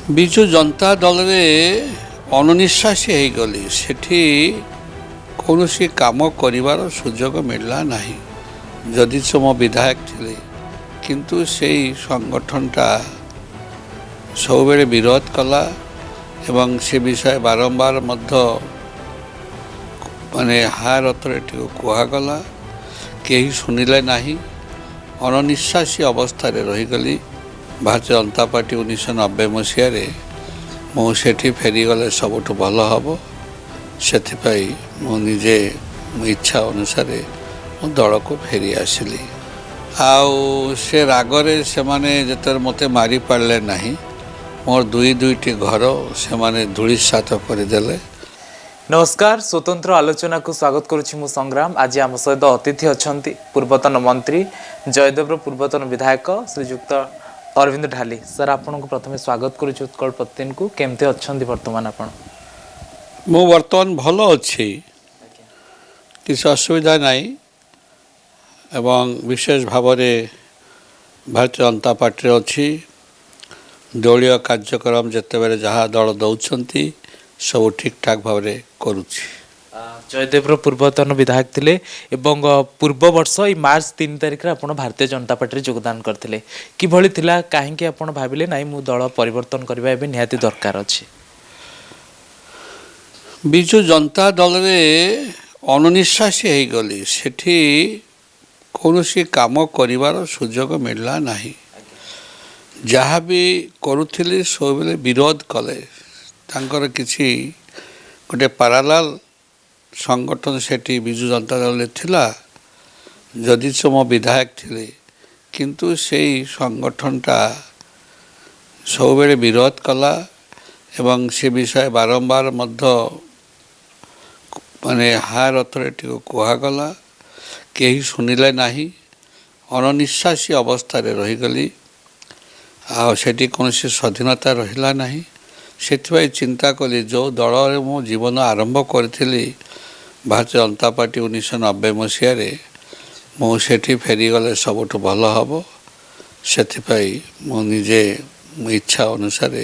ବିଜୁ ଜନତା ଦଳରେ ଅଣନିଶ୍ୱାସୀ ହେଇଗଲି। ସେଠି କୌଣସି କାମ କରିବାର ସୁଯୋଗ ମିଳିଲା ନାହିଁ। ଯଦି ମୋ ବିଧାୟକ ଥିଲେ, କିନ୍ତୁ ସେଇ ସଂଗଠନଟା ସବୁବେଳେ ବିରୋଧ କଲା ଏବଂ ସେ ବିଷୟ ବାରମ୍ବାର ମଧ୍ୟ ହାୟାର ଅଥରିଟିକୁ କୁହାଗଲା। କେହି ଶୁଣିଲେ ନାହିଁ। ଅଣନିଶ୍ୱାସୀ ଅବସ୍ଥାରେ ରହିଗଲି। ଭାରତୀୟ ଜନତା ପାର୍ଟି 1990 ମସିହାରେ ମୁଁ ସେଠି ଫେରିଗଲେ ସବୁଠୁ ଭଲ ହେବ। ସେଥିପାଇଁ ମୁଁ ନିଜେ ମୋ ଇଚ୍ଛା ଅନୁସାରେ ମୁଁ ଦଳକୁ ଫେରି ଆସିଲି। ଆଉ ସେ ରାଗରେ ସେମାନେ ଯେତେବେଳେ ମୋତେ ମାରିପାରିଲେ ନାହିଁ, ମୋର ଦୁଇଟି ଘର ସେମାନେ ଧୂଳିସାତ କରିଦେଲେ। नमस्कार, स्वतंत्र आलोचना को स्वागत करुछि मु संग्राम। आज आम सहित अतिथि अछंती पूर्वतन मंत्री जयदेवर पूर्वतन विधायक श्रीजुक्त अरविंद ढाली। सर, आपन को प्रथमे स्वागत करुछि उत्कल प्रतिदिन को। केमते अछंती वर्तमान आपण? ମୁଁ ବର୍ତ୍ତମାନ ଭଲ ଅଛି, କିଛି ଅସୁବିଧା ନାହିଁ ଏବଂ ବିଶେଷ ଭାବରେ ଭାରତୀୟ ଜନତା ପାର୍ଟିରେ ଅଛି। ଦଳୀୟ କାର୍ଯ୍ୟକ୍ରମ ଯେତେବେଳେ ଯାହା ଦଳ ଦେଉଛନ୍ତି ସବୁ ଠିକଠାକ୍ ଭାବରେ କରୁଛି। जयदेवर पूर्वतन विधायक थिले एवं पूर्व वर्ष ई मार्च 3 तारिख रे आपण भारतीय जनता पार्टी रे योगदान करथिले। कि भली थिला, काहे कि आपण भाबिले नाही मु दल परिवर्तन करबा एबे निहाती दरकार अछि? ବିଜୁ ଜନତା ଦଳରେ ଅଣନିଶ୍ୱାସୀ ହେଇଗଲି। ସେଠି କୌଣସି କାମ କରିବାର ସୁଯୋଗ ମିଳିଲା ନାହିଁ। ଯାହା ବି କରୁଥିଲି ସବୁବେଳେ ବିରୋଧ କଲେ। ତାଙ୍କର କିଛି ଗୋଟେ ପାରାଲାଲ ସଂଗଠନ ସେଠି ବିଜୁ ଜନତା ଦଳରେ ଥିଲା। ଯଦି ମୋ ବିଧାୟକ ଥିଲେ, କିନ୍ତୁ ସେଇ ସଂଗଠନଟା ସବୁବେଳେ ବିରୋଧ କଲା ଏବଂ ସେ ବିଷୟ ବାରମ୍ବାର ମଧ୍ୟ ହାୟାର ଅଥରିଟିକୁ କୁହାଗଲା। କେହି ଶୁଣିଲେ ନାହିଁ। ଅଣନିଶ୍ୱାସୀ ଅବସ୍ଥାରେ ରହିଗଲି। ଆଉ ସେଠି କୌଣସି ସ୍ୱାଧୀନତା ରହିଲା ନାହିଁ। ସେଥିପାଇଁ ଚିନ୍ତା କଲି, ଯେଉଁ ଦଳରେ ମୁଁ ଜୀବନ ଆରମ୍ଭ କରିଥିଲି ଭାରତୀୟ ଜନତା ପାର୍ଟି 1990 ମସିହାରେ, ମୁଁ ସେଠି ଫେରିଗଲେ ସବୁଠୁ ଭଲ ହେବ। ସେଥିପାଇଁ ମୁଁ ନିଜେ ମୋ ଇଚ୍ଛା ଅନୁସାରେ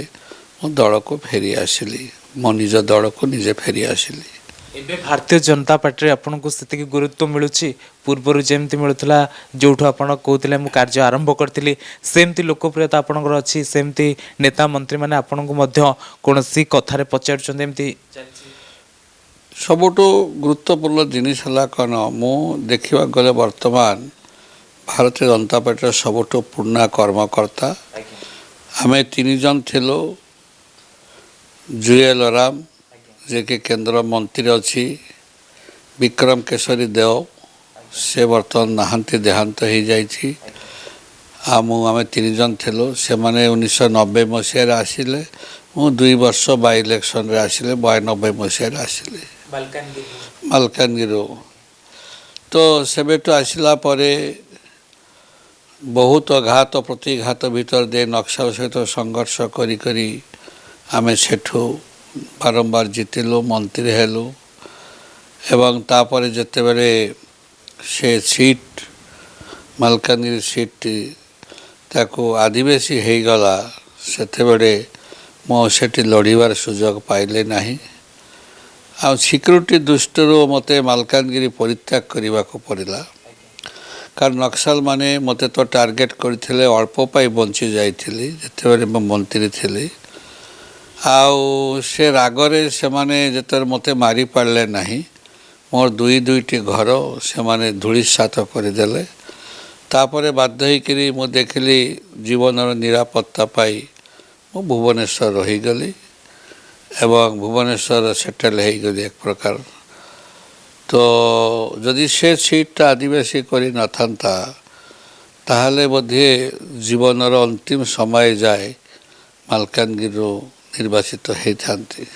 ମୁଁ ଦଳକୁ ଫେରି ଆସିଲି। ମୋ ନିଜ ଦଳକୁ ନିଜେ ଫେରି ଆସିଲି। एबे भारतीय जनता पार्टी आपन को स्थिति की गुरुत्व मिलुछि? पूर्वर जेमती मिलुथला, जोठो आपण कहउतिले मु कार्य आरंभ करथिली, सेमती लोकप्रियता आपनकर अछि? सेमती नेता मंत्री माने आपन को मध्य कोनसी कथारे पचारछन एमती? ସବୁଠୁ ଗୁରୁତ୍ୱପୂର୍ଣ୍ଣ ଜିନିଷ ହେଲା କ'ଣ, ମୁଁ ଦେଖିବାକୁ ଗଲେ ବର୍ତ୍ତମାନ ଭାରତୀୟ ଜନତା ପାର୍ଟିର ସବୁଠୁ ପୁରୁଣା କର୍ମକର୍ତ୍ତା। ଆମେ 3 ଜଣ ଥିଲୁ। ଜୁଏଲ ଓରାମ, ଯିଏକି କେନ୍ଦ୍ରମନ୍ତ୍ରୀ ଅଛି, ବିକ୍ରମ କେଶରୀ ଦେଓ, ସେ ବର୍ତ୍ତମାନ ନାହାନ୍ତି, ଦେହାନ୍ତ ହେଇଯାଇଛି। ଆମେ 3 ଜଣ ଥିଲୁ। ସେମାନେ 1990 ମସିହାରେ ଆସିଲେ। ମୁଁ 2 ବର୍ଷ ବାଇ ଇଲେକ୍ସନରେ ଆସିଲେ, 92 ମସିହାରେ ଆସିଲି ମାଲକାନଗିରିରୁ। ତ ସେବେଠୁ ଆସିଲା ପରେ ବହୁତ ଘାତ ପ୍ରତିଘାତ ଭିତରେ ଦେଇ ନକ୍ସଲ ସହିତ ସଂଘର୍ଷ କରି କରି ଆମେ ସେଠୁ ବାରମ୍ବାର ଜିତିଲୁ, ମନ୍ତ୍ରୀ ହେଲୁ। ଏବଂ ତାପରେ ଯେତେବେଳେ ସେ ସିଟ୍, ମାଲକାନଗିରି ସିଟ୍ ତାକୁ ଆଦିବାସୀ ହେଇଗଲା, ସେତେବେଳେ ମୁଁ ସେଠି ଲଢ଼ିବାର ସୁଯୋଗ ପାଇଲେ ନାହିଁ। ଆଉ ସିକ୍ୟୁରିଟି ଦୃଷ୍ଟିରୁ ମୋତେ ମାଲକାନଗିରି ପରିତ୍ୟାଗ କରିବାକୁ ପଡ଼ିଲା। କାରଣ ନକ୍ସଲ ମାନେ ମୋତେ ତ ଟାର୍ଗେଟ୍ କରିଥିଲେ। ଅଳ୍ପ ପାଇଁ ବଞ୍ଚି ଯାଇଥିଲି ଯେତେବେଳେ ମୁଁ ମନ୍ତ୍ରୀ ଥିଲି। ଆଉ ସେ ରାଗରେ ସେମାନେ ଯେତେବେଳେ ମୋତେ ମାରିପାରିଲେ ନାହିଁ, ମୋର ଦୁଇଟି ଘର ସେମାନେ ଧୂଳିସାତ କରିଦେଲେ। ତାପରେ ବାଧ୍ୟ ହେଇକରି ମୁଁ ଦେଖିଲି ଜୀବନର ନିରାପତ୍ତା ପାଇଁ ମୁଁ ଭୁବନେଶ୍ୱର ରହିଗଲି ଏବଂ ଭୁବନେଶ୍ୱର ସେଟେଲ୍ ହେଇଗଲି ଏକ ପ୍ରକାର। ତ ଯଦି ସେ ସିଟ୍ଟା ଆଦିବାସୀ କରିନଥାନ୍ତା, ତାହେଲେ ବୋଧେ ଜୀବନର ଅନ୍ତିମ ସମୟ ଯାଏ ମାଲକାନଗିରିରୁ ନିର୍ବାଚିତ ହେଇଥାନ୍ତି।